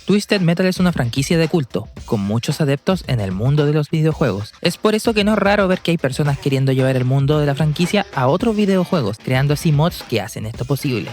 Twisted Metal es una franquicia de culto, con muchos adeptos en el mundo de los videojuegos. Es por eso que no es raro ver que hay personas queriendo llevar el mundo de la franquicia a otros videojuegos, creando así mods que hacen esto posible.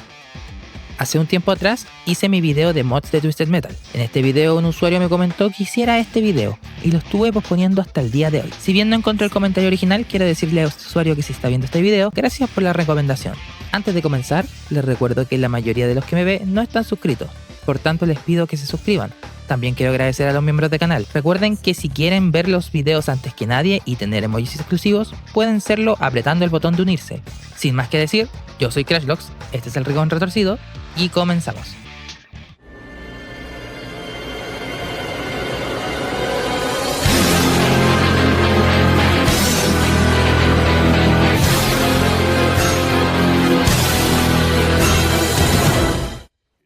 Hace un tiempo atrás hice mi video de mods de Twisted Metal. En este video un usuario me comentó que hiciera este video y lo estuve posponiendo hasta el día de hoy. Si bien no encontré el comentario original, quiero decirle a este usuario que si está viendo este video, gracias por la recomendación. Antes de comenzar, les recuerdo que la mayoría de los que me ven no están suscritos, por tanto les pido que se suscriban. También quiero agradecer a los miembros del canal. Recuerden que si quieren ver los videos antes que nadie y tener emojis exclusivos, pueden hacerlo apretando el botón de unirse. Sin más que decir, yo soy CrashLogs, este es el Rincón Retorcido, y comenzamos.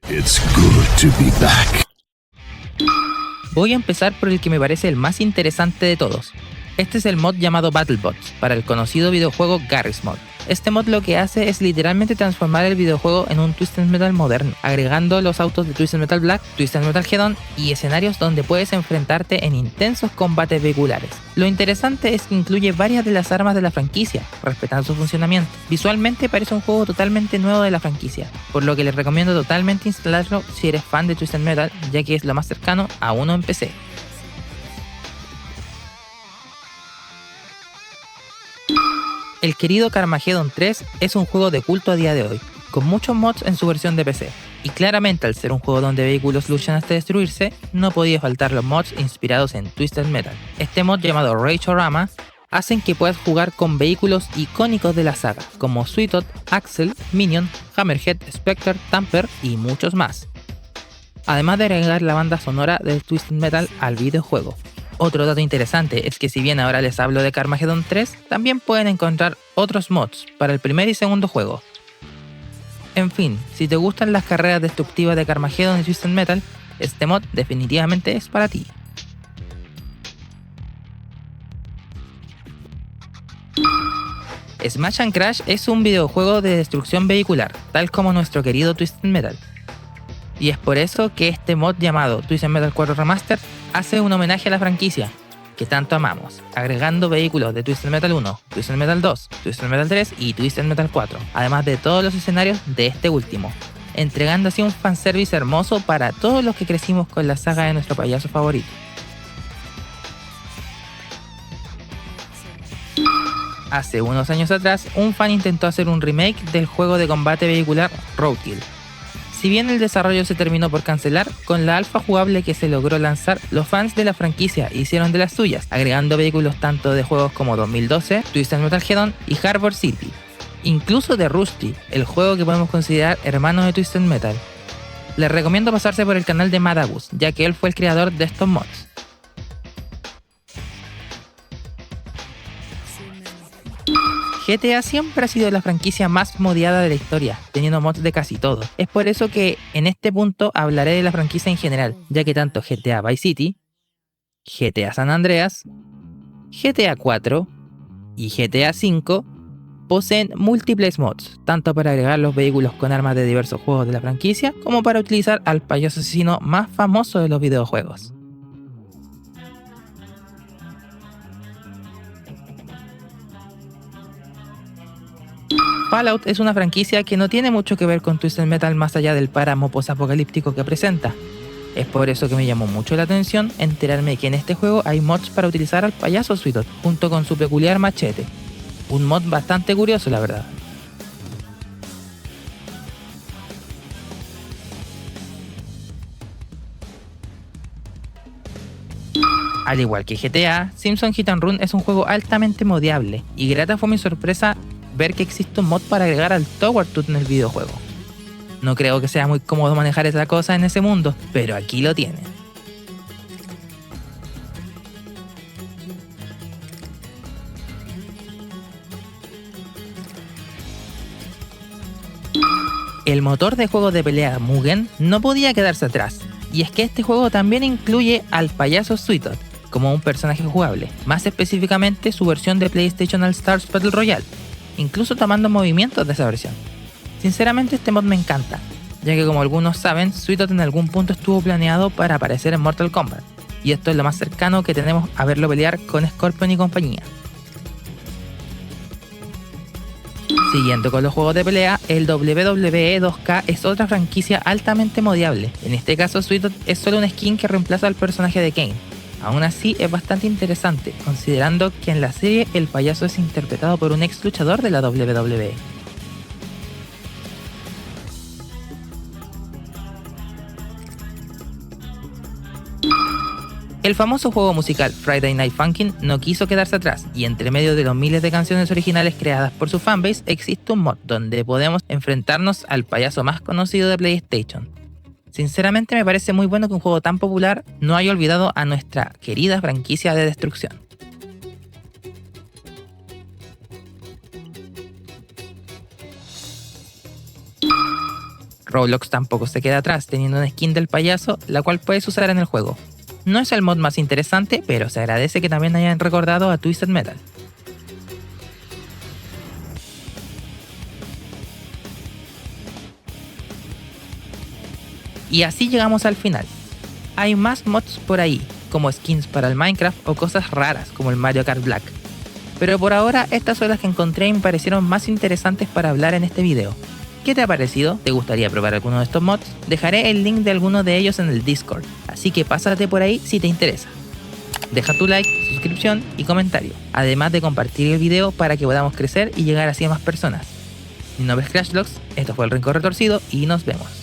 It's good to be back. Voy a empezar por el que me parece el más interesante de todos. Este es el mod llamado BattleBots, para el conocido videojuego Garry's Mod. Este mod lo que hace es literalmente transformar el videojuego en un Twisted Metal moderno, agregando los autos de Twisted Metal Black, Twisted Metal Head-On y escenarios donde puedes enfrentarte en intensos combates vehiculares. Lo interesante es que incluye varias de las armas de la franquicia, respetando su funcionamiento. Visualmente parece un juego totalmente nuevo de la franquicia, por lo que les recomiendo totalmente instalarlo si eres fan de Twisted Metal, ya que es lo más cercano a uno en PC. El querido Carmageddon 3 es un juego de culto a día de hoy, con muchos mods en su versión de PC. Y claramente al ser un juego donde vehículos luchan hasta destruirse, no podía faltar los mods inspirados en Twisted Metal. Este mod llamado Rage-O-Rama hacen que puedas jugar con vehículos icónicos de la saga, como Sweetot, Axel, Minion, Hammerhead, Spectre, Tamper y muchos más. Además de agregar la banda sonora de Twisted Metal al videojuego. Otro dato interesante es que si bien ahora les hablo de Carmageddon 3, también pueden encontrar otros mods para el primer y segundo juego. En fin, si te gustan las carreras destructivas de Carmageddon y Twisted Metal, este mod definitivamente es para ti. Smash and Crash es un videojuego de destrucción vehicular, tal como nuestro querido Twisted Metal. Y es por eso que este mod llamado Twisted Metal 4 Remastered hace un homenaje a la franquicia que tanto amamos, agregando vehículos de Twisted Metal 1, Twisted Metal 2, Twisted Metal 3 y Twisted Metal 4, además de todos los escenarios de este último, entregando así un fanservice hermoso para todos los que crecimos con la saga de nuestro payaso favorito. Hace unos años atrás, un fan intentó hacer un remake del juego de combate vehicular Roadkill. Si bien el desarrollo se terminó por cancelar, con la alfa jugable que se logró lanzar, los fans de la franquicia hicieron de las suyas, agregando vehículos tanto de juegos como 2012, Twisted Metal Head-On y Harbor City, incluso de Rusty, el juego que podemos considerar hermano de Twisted Metal. Les recomiendo pasarse por el canal de Madagus, ya que él fue el creador de estos mods. GTA siempre ha sido la franquicia más modiada de la historia, teniendo mods de casi todo. Es por eso que en este punto hablaré de la franquicia en general, ya que tanto GTA Vice City, GTA San Andreas, GTA 4 y GTA V poseen múltiples mods, tanto para agregar los vehículos con armas de diversos juegos de la franquicia, como para utilizar al payaso asesino más famoso de los videojuegos. Fallout es una franquicia que no tiene mucho que ver con Twisted Metal más allá del páramo post-apocalíptico que presenta. Es por eso que me llamó mucho la atención enterarme que en este juego hay mods para utilizar al payaso Sweetot, junto con su peculiar machete. Un mod bastante curioso, la verdad. Al igual que GTA, Simpson Hit and Run es un juego altamente modiable, y grata fue mi sorpresa ver que existe un mod para agregar al Tower Tooth en el videojuego. No creo que sea muy cómodo manejar esa cosa en ese mundo, pero aquí lo tienen. El motor de juego de pelea Mugen no podía quedarse atrás, y es que este juego también incluye al payaso Sweetot como un personaje jugable, más específicamente su versión de PlayStation All Stars Battle Royale, incluso tomando movimientos de esa versión. Sinceramente este mod me encanta, ya que como algunos saben, Suitot en algún punto estuvo planeado para aparecer en Mortal Kombat, y esto es lo más cercano que tenemos a verlo pelear con Scorpion y compañía. Siguiendo con los juegos de pelea, el WWE 2K es otra franquicia altamente modiable. En este caso, Suitot es solo un skin que reemplaza al personaje de Kane. Aún así, es bastante interesante, considerando que en la serie el payaso es interpretado por un ex luchador de la WWE. El famoso juego musical Friday Night Funkin' no quiso quedarse atrás, y entre medio de los miles de canciones originales creadas por su fanbase existe un mod donde podemos enfrentarnos al payaso más conocido de PlayStation. Sinceramente me parece muy bueno que un juego tan popular no haya olvidado a nuestra querida franquicia de destrucción. Roblox tampoco se queda atrás, teniendo una skin del payaso, la cual puedes usar en el juego. No es el mod más interesante, pero se agradece que también hayan recordado a Twisted Metal. Y así llegamos al final. Hay más mods por ahí, como skins para el Minecraft o cosas raras como el Mario Kart Black. Pero por ahora estas son las que encontré y me parecieron más interesantes para hablar en este video. ¿Qué te ha parecido? ¿Te gustaría probar alguno de estos mods? Dejaré el link de alguno de ellos en el Discord, así que pásate por ahí si te interesa. Deja tu like, suscripción y comentario, además de compartir el video para que podamos crecer y llegar así a más personas. Mi nombre es CrashLogs, esto fue El Rincón Retorcido y nos vemos.